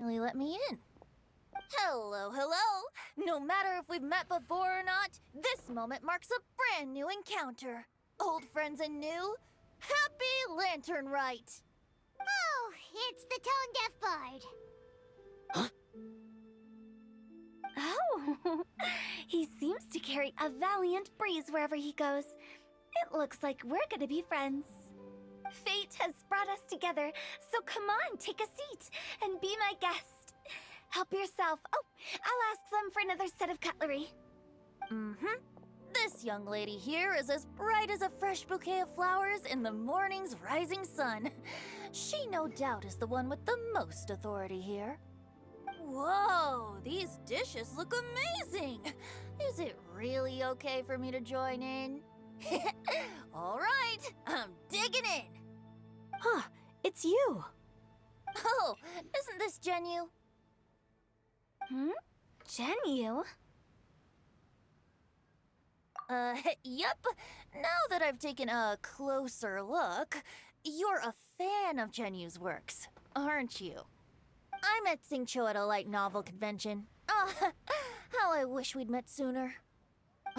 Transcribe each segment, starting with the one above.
finally let me in. Hello, hello! No matter if we've met before or not, this moment marks a brand new encounter. Old friends and new, happy Lantern Rite! Oh, it's the tone-deaf bard. Oh, he seems to carry a valiant breeze wherever he goes. It looks like we're gonna be friends. Fate has brought us together, so come on, take a seat and be my guest. Help yourself. Oh, I'll ask them for another set of cutlery. Mm-hmm. This young lady here is as bright as a fresh bouquet of flowers in the morning's rising sun. She no doubt is the one with the most authority here. Whoa, these dishes look amazing! Is it really okay for me to join in? All right, I'm digging in! Huh, it's you. Oh, isn't this Genyu? Genyu? Yep. Now that I've taken a closer look, you're a fan of Genyu's works, aren't you? I met Xiao at a light novel convention. How I wish we'd met sooner.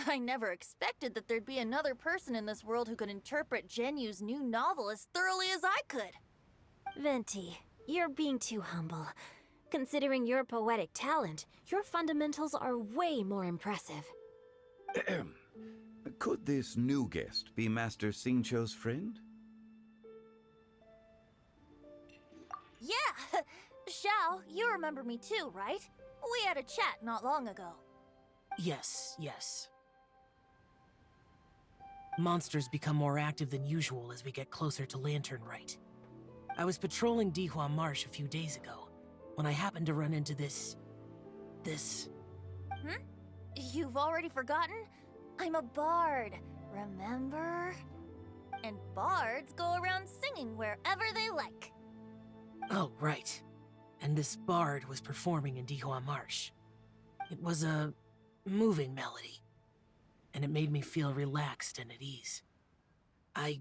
I never expected that there'd be another person in this world who could interpret Genyu's new novel as thoroughly as I could. Venti, you're being too humble. Considering your poetic talent, your fundamentals are way more impressive. Could this new guest be Master Xingqiu's friend? Yeah! Xiao, you remember me too, right? We had a chat not long ago. Yes. Monsters become more active than usual as we get closer to Lantern Rite. I was patrolling Dihua Marsh a few days ago, when I happened to run into this... You've already forgotten? I'm a bard, remember? And bards go around singing wherever they like. Oh, right. And this bard was performing in Dihua Marsh. It was a moving melody, and it made me feel relaxed and at ease. I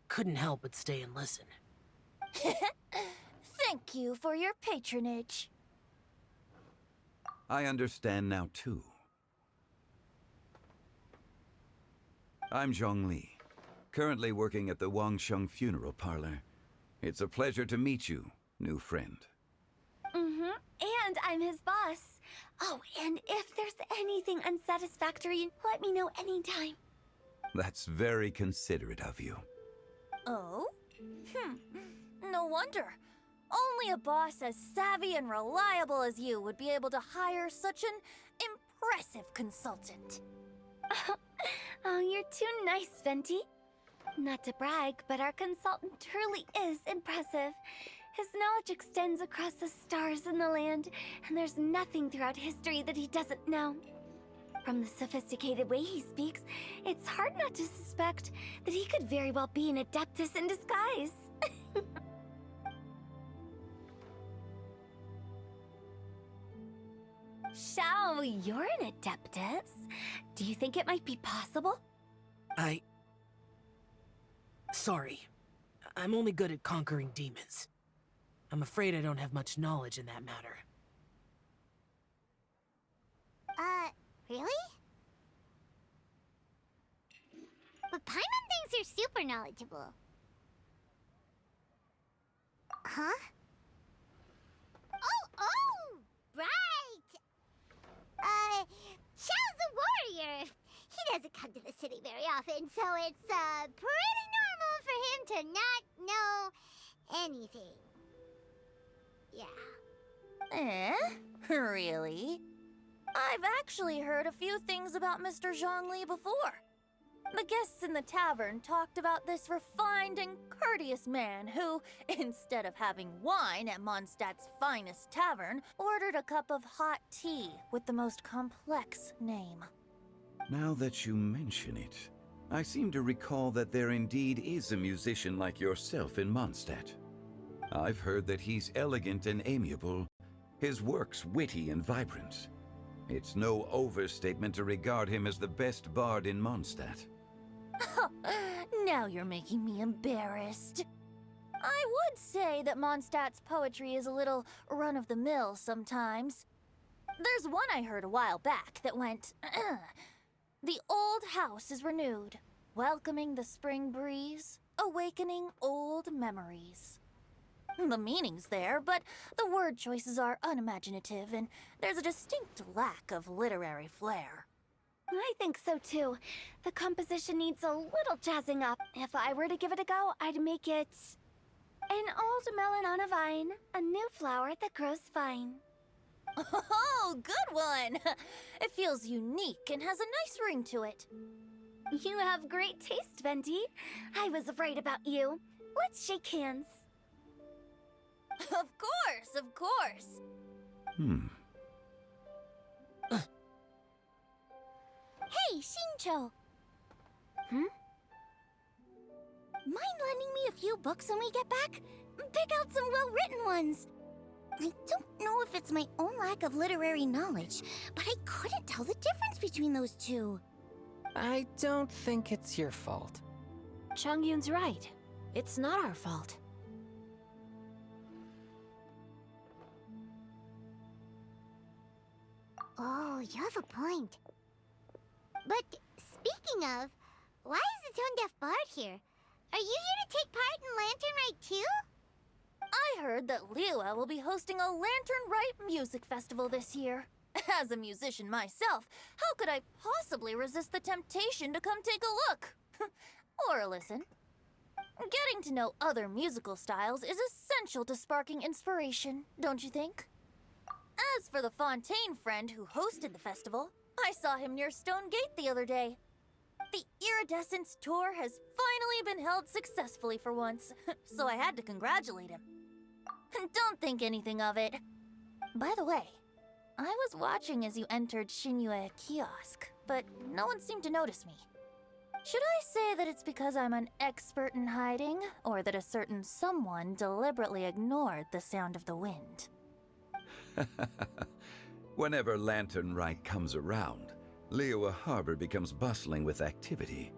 couldn't help but stay and listen. Thank you for your patronage. I understand now, too. I'm Zhongli, currently working at the Wangsheng Funeral Parlor. It's a pleasure to meet you, new friend. And I'm his boss. Oh, and if there's anything unsatisfactory, let me know anytime. That's very considerate of you. Oh? No wonder. Only a boss as savvy and reliable as you would be able to hire such an impressive consultant. Oh, you're too nice, Venti. Not to brag, but our consultant truly is impressive. His knowledge extends across the stars and the land, and there's nothing throughout history that he doesn't know. From the sophisticated way he speaks, it's hard not to suspect that he could very well be an adeptus in disguise. Xiao, you're an adeptus. Do you think it might be possible? Sorry. I'm only good at conquering demons. I'm afraid I don't have much knowledge in that matter. Really? But Paimon thinks you're super knowledgeable. Huh? Oh, right! Xiao's a warrior. He doesn't come to the city very often, so it's, pretty normal for him to not know anything. Yeah. Really? I've actually heard a few things about Mr. Zhongli before. The guests in the tavern talked about this refined and courteous man who, instead of having wine at Mondstadt's finest tavern, ordered a cup of hot tea with the most complex name. Now that you mention it, I seem to recall that there indeed is a musician like yourself in Mondstadt. I've heard that he's elegant and amiable, his works witty and vibrant. It's no overstatement to regard him as the best bard in Mondstadt. Now you're making me embarrassed. I would say that Mondstadt's poetry is a little run-of-the-mill sometimes. There's one I heard a while back that went, "The old house is renewed, welcoming the spring breeze, awakening old memories." The meaning's there, but the word choices are unimaginative, and there's a distinct lack of literary flair. I think so too. The composition needs a little jazzing up. If I were to give it a go, I'd make it an old melon on a vine, a new flower that grows fine. Oh, good one! It feels unique and has a nice ring to it. You have great taste, Venti. I was right about you. Let's shake hands. Of course, of course. Hey, Xingqiu! Mind lending me a few books when we get back? Pick out some well-written ones. I don't know if it's my own lack of literary knowledge, but I couldn't tell the difference between those two. I don't think it's your fault. Chongyun's right. It's not our fault. Oh, you have a point. But speaking of, why is the tone-deaf bard here? Are you here to take part in Lantern Rite too? I heard that Liua will be hosting a Lantern Rite music festival this year. As a musician myself, how could I possibly resist the temptation to come take a look? Or listen. Getting to know other musical styles is essential to sparking inspiration, don't you think? As for the Fontaine friend who hosted the festival, I saw him near Stone Gate the other day. The Iridescence tour has finally been held successfully for once, so I had to congratulate him. Don't think anything of it. By the way, I was watching as you entered Xinyue Kiosk, but no one seemed to notice me. Should I say that it's because I'm an expert in hiding, or that a certain someone deliberately ignored the sound of the wind? Whenever Lantern Rite comes around, Liua Harbor becomes bustling with activity.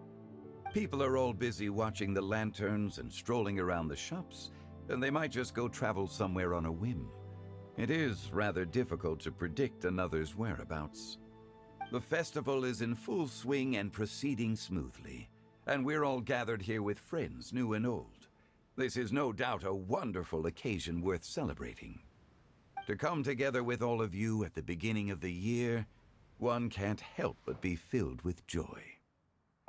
People are all busy watching the lanterns and strolling around the shops, and they might just go travel somewhere on a whim. It is rather difficult to predict another's whereabouts. The festival is in full swing and proceeding smoothly, and we're all gathered here with friends, new and old. This is no doubt a wonderful occasion worth celebrating. To come together with all of you at the beginning of the year, one can't help but be filled with joy.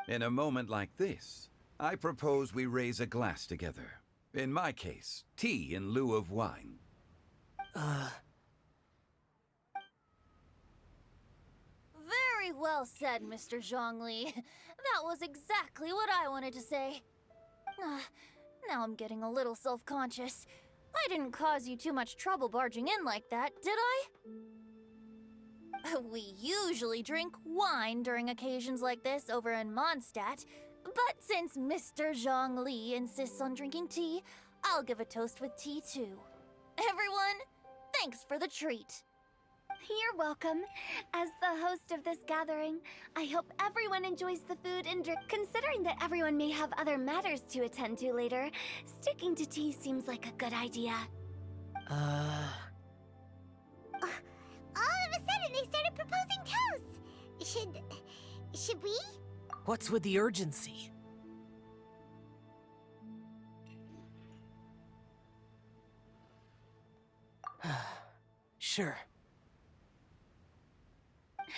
In a moment like this, I propose we raise a glass together. In my case, tea in lieu of wine. Very well said, Mr. Zhongli. That was exactly what I wanted to say. Now I'm getting a little self-conscious. I didn't cause you too much trouble barging in like that, did I? We usually drink wine during occasions like this over in Mondstadt, but since Mr. Zhongli insists on drinking tea, I'll give a toast with tea too. Everyone, thanks for the treat. You're welcome. As the host of this gathering, I hope everyone enjoys the food and drink. Considering that everyone may have other matters to attend to later, sticking to tea seems like a good idea. All of a sudden, they started proposing toasts. Should we? What's with the urgency? Sure.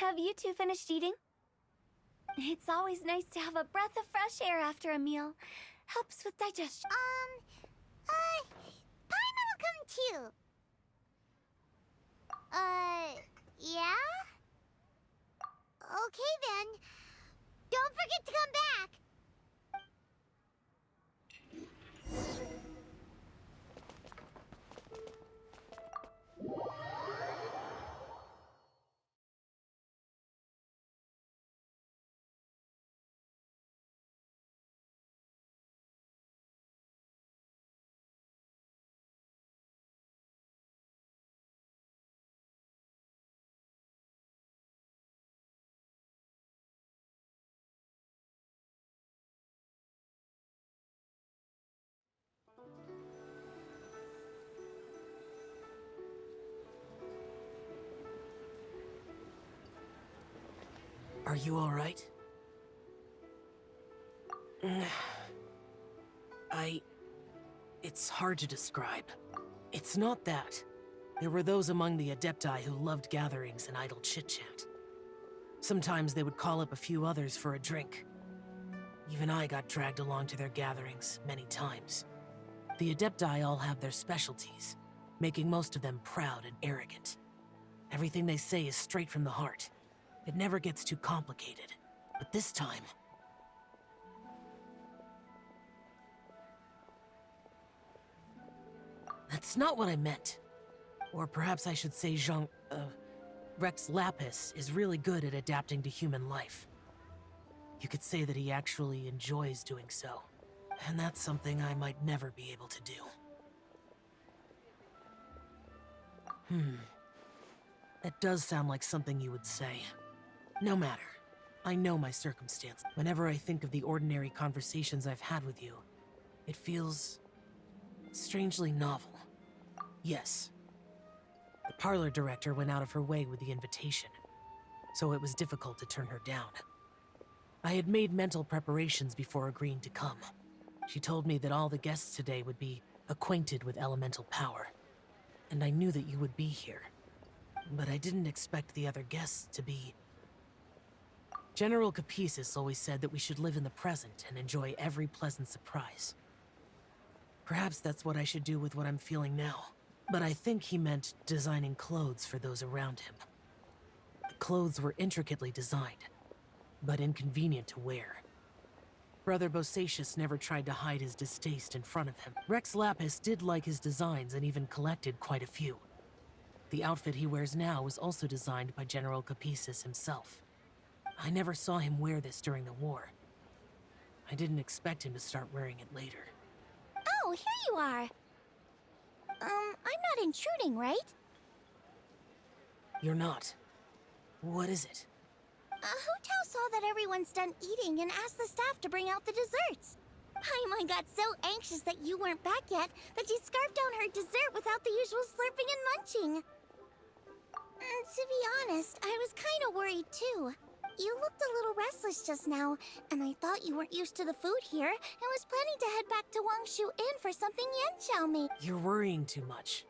Have you two finished eating? It's always nice to have a breath of fresh air after a meal. Helps with digestion. Paimon will come too. Yeah? Okay then. Don't forget to come back. Are you alright? It's hard to describe. It's not that. There were those among the Adepti who loved gatherings and idle chit-chat. Sometimes they would call up a few others for a drink. Even I got dragged along to their gatherings many times. The Adepti all have their specialties, making most of them proud and arrogant. Everything they say is straight from the heart. It never gets too complicated. But this time... That's not what I meant. Or perhaps I should say Rex Lapis is really good at adapting to human life. You could say that he actually enjoys doing so. And that's something I might never be able to do. That does sound like something you would say. No matter. I know my circumstance. Whenever I think of the ordinary conversations I've had with you, it feels... strangely novel. Yes. The parlor director went out of her way with the invitation, so it was difficult to turn her down. I had made mental preparations before agreeing to come. She told me that all the guests today would be acquainted with elemental power, and I knew that you would be here. But I didn't expect the other guests to be... General Capisis always said that we should live in the present and enjoy every pleasant surprise. Perhaps that's what I should do with what I'm feeling now. But I think he meant designing clothes for those around him. The clothes were intricately designed, but inconvenient to wear. Brother Bosacius never tried to hide his distaste in front of him. Rex Lapis did like his designs and even collected quite a few. The outfit he wears now was also designed by General Capisis himself. I never saw him wear this during the war. I didn't expect him to start wearing it later. Oh, here you are. I'm not intruding, right? You're not. What is it? Hu Tao saw that everyone's done eating and asked the staff to bring out the desserts. Paimon got so anxious that you weren't back yet that she scarfed down her dessert without the usual slurping and munching. To be honest, I was kind of worried too. You looked a little restless just now, and I thought you weren't used to the food here and was planning to head back to Wangshu Inn for something Xiao made. You're worrying too much.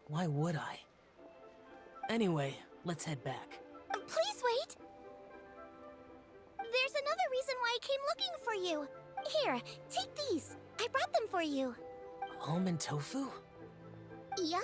Why would I? Anyway, let's head back. Please wait! There's another reason why I came looking for you. Here, take these. I brought them for you. Almond tofu? Yup.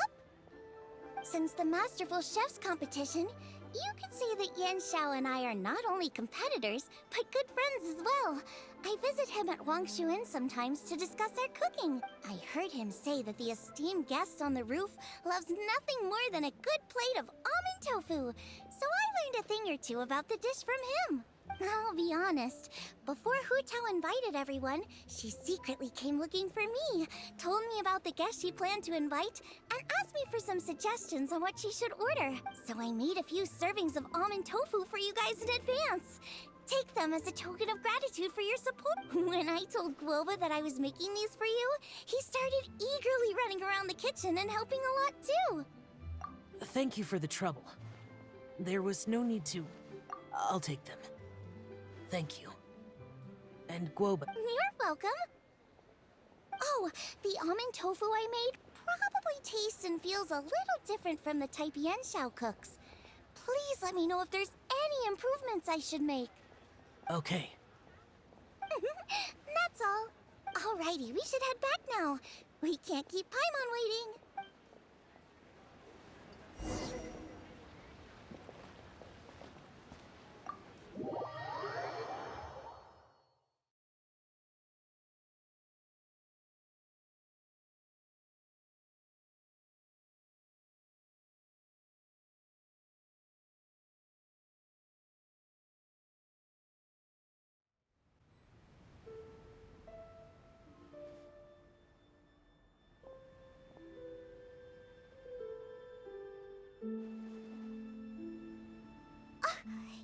Since the Masterful Chef's competition, you could say that Xiao and I are not only competitors, but good friends as well. I visit him at Wangshu Inn sometimes to discuss our cooking. I heard him say that the esteemed guest on the roof loves nothing more than a good plate of almond tofu, so I learned a thing or two about the dish from him. I'll be honest, before Hu Tao invited everyone, she secretly came looking for me, told me about the guests she planned to invite, and asked me for some suggestions on what she should order. So I made a few servings of almond tofu for you guys in advance. Take them as a token of gratitude for your support. When I told Guoba that I was making these for you, he started eagerly running around the kitchen and helping a lot too. Thank you for the trouble. There was no need to... I'll take them. Thank you. And Guoba... You're welcome. Oh, the almond tofu I made probably tastes and feels a little different from the type Xiao cooks. Please let me know if there's any improvements I should make. Okay. That's all. Alrighty, we should head back now. We can't keep Paimon waiting.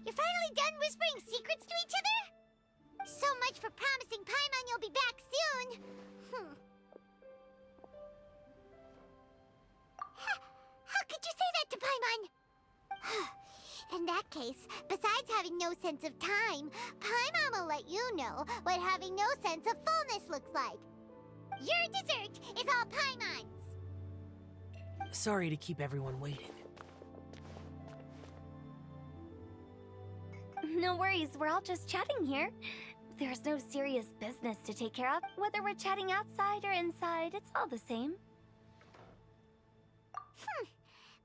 You're finally done whispering secrets to each other? So much for promising Paimon you'll be back soon. How could you say that to Paimon? that case, besides having no sense of time, Paimon will let you know what having no sense of fullness looks like. Your dessert is all Paimon's! Sorry to keep everyone waiting. No worries, we're all just chatting here. There's no serious business to take care of. Whether we're chatting outside or inside, it's all the same.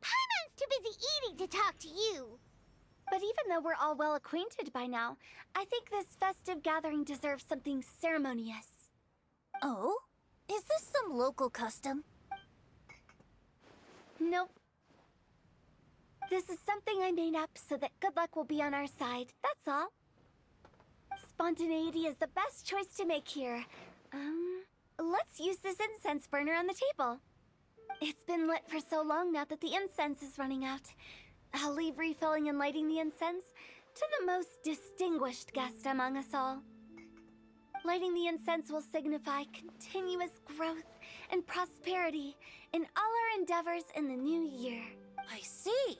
Paimon's too busy eating to talk to you. But even though we're all well acquainted by now, I think this festive gathering deserves something ceremonious. Oh? Is this some local custom? Nope. This is something I made up so that good luck will be on our side, that's all. Spontaneity is the best choice to make here. Let's use this incense burner on the table. It's been lit for so long now that the incense is running out. I'll leave refilling and lighting the incense to the most distinguished guest among us all. Lighting the incense will signify continuous growth and prosperity in all our endeavors in the new year. I see.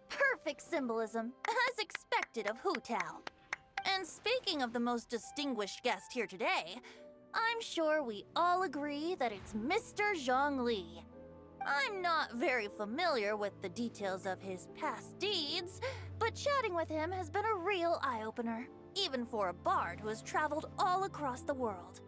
Perfect symbolism, as expected of Hu Tao. And speaking of the most distinguished guest here today, I'm sure we all agree that it's Mr. Zhongli. I'm not very familiar with the details of his past deeds, but chatting with him has been a real eye-opener, even for a bard who has traveled all across the world.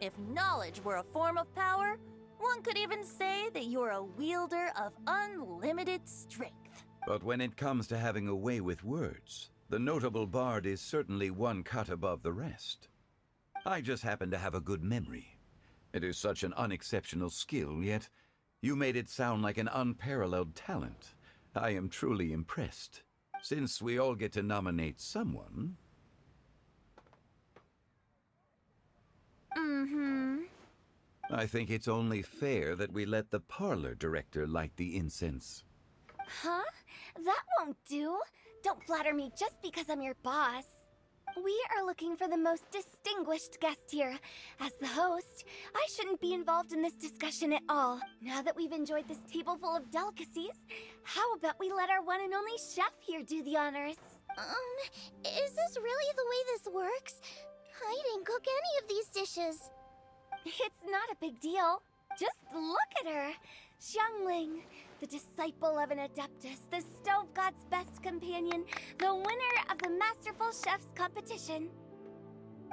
If knowledge were a form of power, one could even say that you're a wielder of unlimited strength. But when it comes to having a way with words, the notable bard is certainly one cut above the rest. I just happen to have a good memory. It is such an unexceptional skill, yet you made it sound like an unparalleled talent. I am truly impressed. Since we all get to nominate someone... I think it's only fair that we let the parlor director light the incense. Huh? That won't do. Don't flatter me just because I'm your boss. We are looking for the most distinguished guest here. As the host, I shouldn't be involved in this discussion at all. Now that we've enjoyed this table full of delicacies, how about we let our one and only chef here do the honors? Is this really the way this works? I didn't cook any of these dishes. It's not a big deal. Just look at her. Xiangling, the disciple of an adeptus, the stove god's best companion, the winner of the Masterful Chef's competition.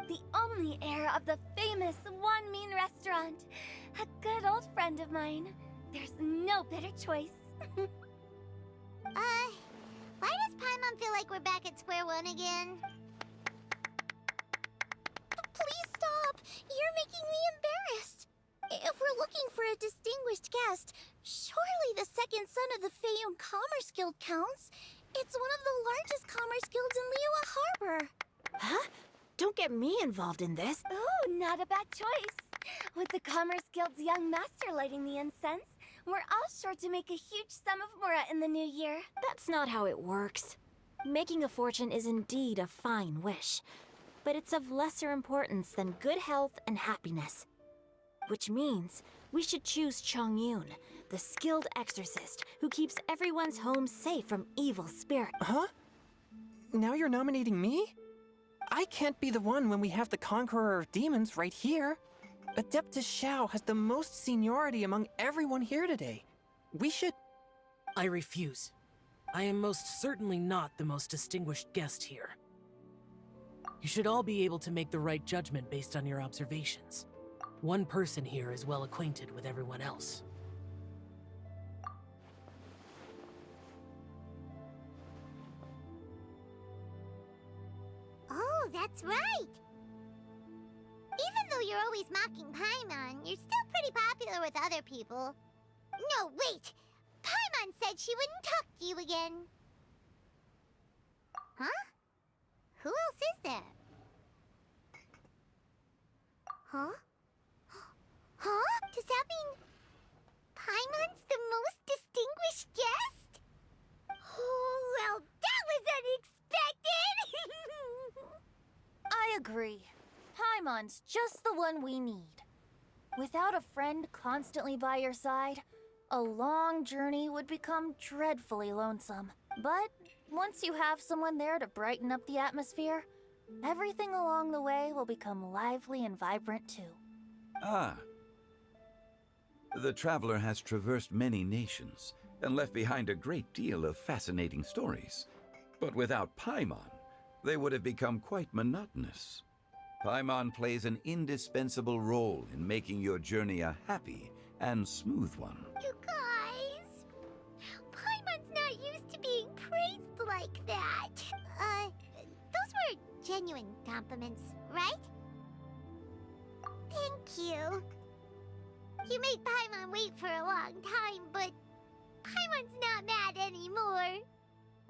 The only heir of the famous One Mean restaurant. A good old friend of mine. There's no better choice. Why does Paimon feel like we're back at square one again? Please stop! You're making me embarrassed. If we're looking for a distinguished guest, surely the second son of the Feiyun Commerce Guild counts. It's one of the largest commerce guilds in Liyue Harbor. Huh? Don't get me involved in this. Oh, not a bad choice. With the Commerce Guild's young master lighting the incense, we're all sure to make a huge sum of mora in the new year. That's not how it works. Making a fortune is indeed a fine wish, but it's of lesser importance than good health and happiness. Which means we should choose Chongyun, the skilled exorcist who keeps everyone's home safe from evil spirits. Huh? Now you're nominating me? I can't be the one when we have the Conqueror of Demons right here. Adeptus Xiao has the most seniority among everyone here today. We should... I refuse. I am most certainly not the most distinguished guest here. You should all be able to make the right judgment based on your observations. One person here is well acquainted with everyone else. Oh, that's right! Even though you're always mocking Paimon, you're still pretty popular with other people. No, wait! Paimon said she wouldn't talk to you again. Huh? Who else is there? Huh? Huh? Does that mean Paimon's the most distinguished guest? Oh, well, that was unexpected! I agree. Paimon's just the one we need. Without a friend constantly by your side, a long journey would become dreadfully lonesome. But Once you have someone there to brighten up the atmosphere, everything along the way will become lively and vibrant too. Ah. The traveler has traversed many nations and left behind a great deal of fascinating stories. But without Paimon, they would have become quite monotonous. Paimon plays an indispensable role in making your journey a happy and smooth one. You guys, Paimon's not used to being praised like that. Those were genuine compliments, right? Thank you. You made Paimon wait for a long time, but Paimon's not mad anymore.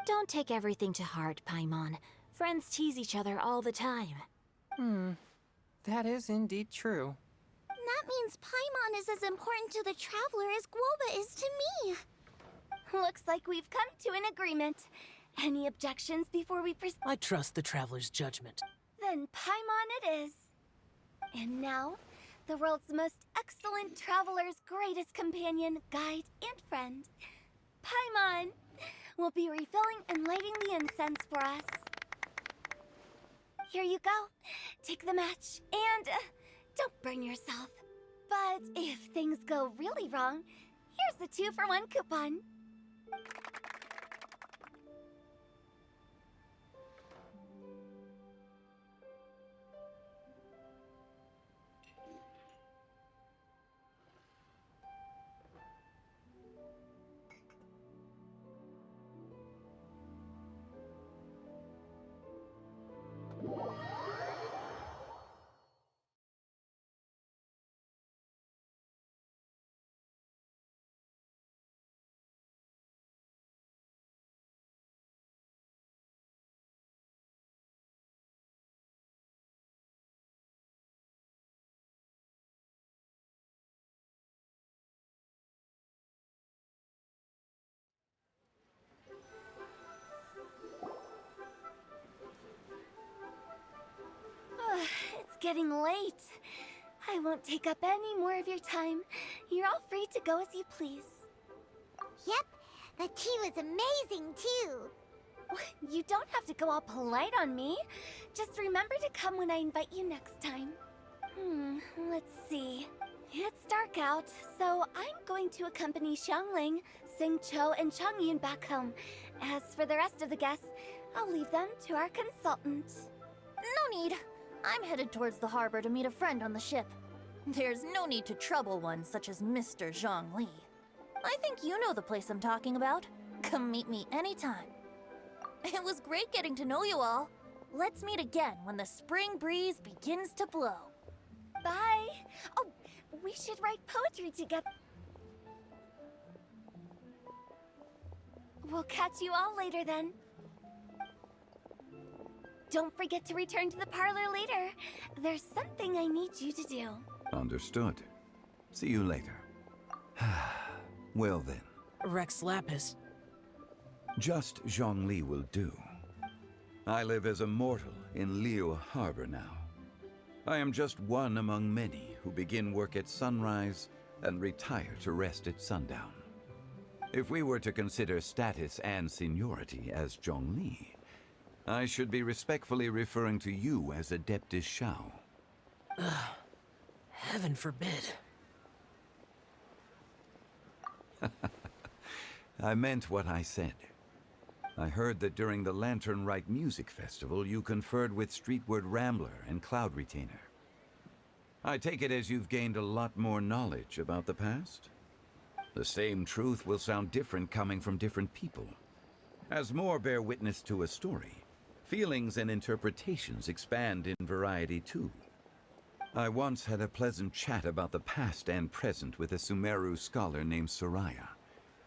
Don't take everything to heart, Paimon. Friends tease each other all the time. That is indeed true. That means Paimon is as important to the traveler as Guoba is to me. Looks like we've come to an agreement. Any objections before we proceed? I trust the traveler's judgment. Then Paimon it is. And now, the world's most excellent traveler's greatest companion, guide, and friend, Paimon, will be refilling and lighting the incense for us. Here you go. Take the match, and don't burn yourself. But if things go really wrong, here's the 2-for-1 coupon. It's getting late. I won't take up any more of your time. You're all free to go as you please. Yep, the tea was amazing too. You don't have to go all polite on me. Just remember to come when I invite you next time. Let's see. It's dark out, so I'm going to accompany Xiangling, Xingqiu, and Changyun back home. As for the rest of the guests, I'll leave them to our consultant. No need. I'm headed towards the harbor to meet a friend on the ship. There's no need to trouble one such as Mr. Zhongli. I think you know the place I'm talking about. Come meet me anytime. It was great getting to know you all. Let's meet again when the spring breeze begins to blow. Bye. Oh, we should write poetry together. We'll catch you all later then. Don't forget to return to the parlor later. There's something I need you to do. Understood. See you later. Well then. Rex Lapis. Just Zhongli will do. I live as a mortal in Liu Harbor now. I am just one among many who begin work at sunrise and retire to rest at sundown. If we were to consider status and seniority as Zhongli, I should be respectfully referring to you as Adeptus Xiao. Heaven forbid. I meant what I said. I heard that during the Lantern Rite Music Festival, you conferred with Streetward Rambler and Cloud Retainer. I take it as you've gained a lot more knowledge about the past? The same truth will sound different coming from different people. As more bear witness to a story, feelings and interpretations expand in variety too. I once had a pleasant chat about the past and present with a Sumeru scholar named Soraya,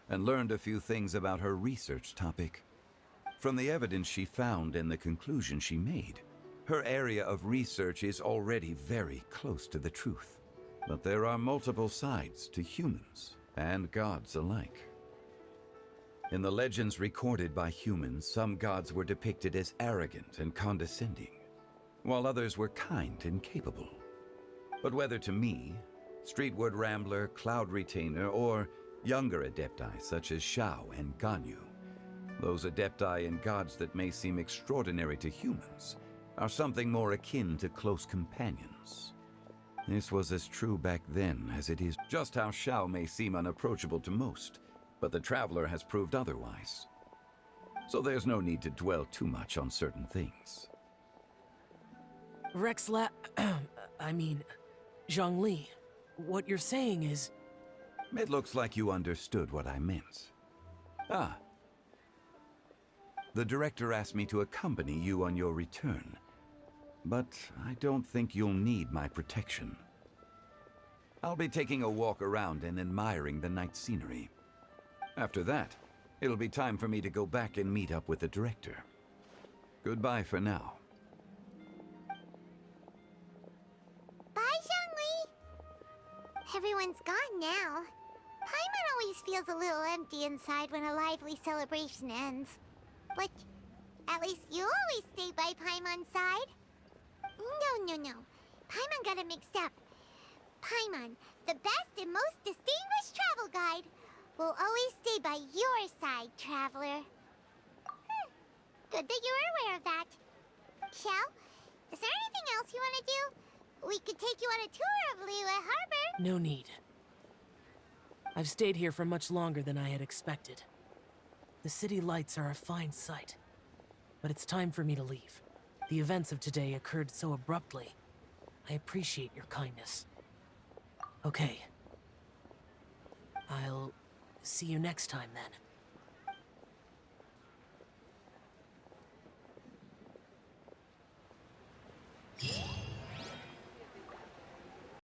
and learned a few things about her research topic. From the evidence she found and the conclusion she made, her area of research is already very close to the truth. But there are multiple sides to humans and gods alike. In the legends recorded by humans, some gods were depicted as arrogant and condescending, while others were kind and capable. But whether to me, Streetward Rambler, Cloud Retainer, or younger adepti such as Xiao and Ganyu, Those adepti and gods that may seem extraordinary to humans are something more akin to close companions. This was as true back then as it is. Just how Xiao may seem unapproachable to most, but the traveler has proved otherwise. So there's no need to dwell too much on certain things. Zhongli, what you're saying is... It looks like you understood what I meant. Ah. The director asked me to accompany you on your return, but I don't think you'll need my protection. I'll be taking a walk around and admiring the night scenery. After that, it'll be time for me to go back and meet up with the director. Goodbye for now. Bye, Zhongli! Everyone's gone now. Paimon always feels a little empty inside when a lively celebration ends. But at least you always stay by Paimon's side. No. Paimon got it mixed up. Paimon, the best and most distinguished travel guide, will always stay by your side, traveler. Good that you were aware of that. Xiao, is there anything else you want to do? We could take you on a tour of Liyue Harbor. No need. I've stayed here for much longer than I had expected. The city lights are a fine sight, but it's time for me to leave. The events of today occurred so abruptly. I appreciate your kindness. Okay. I'll see you next time then.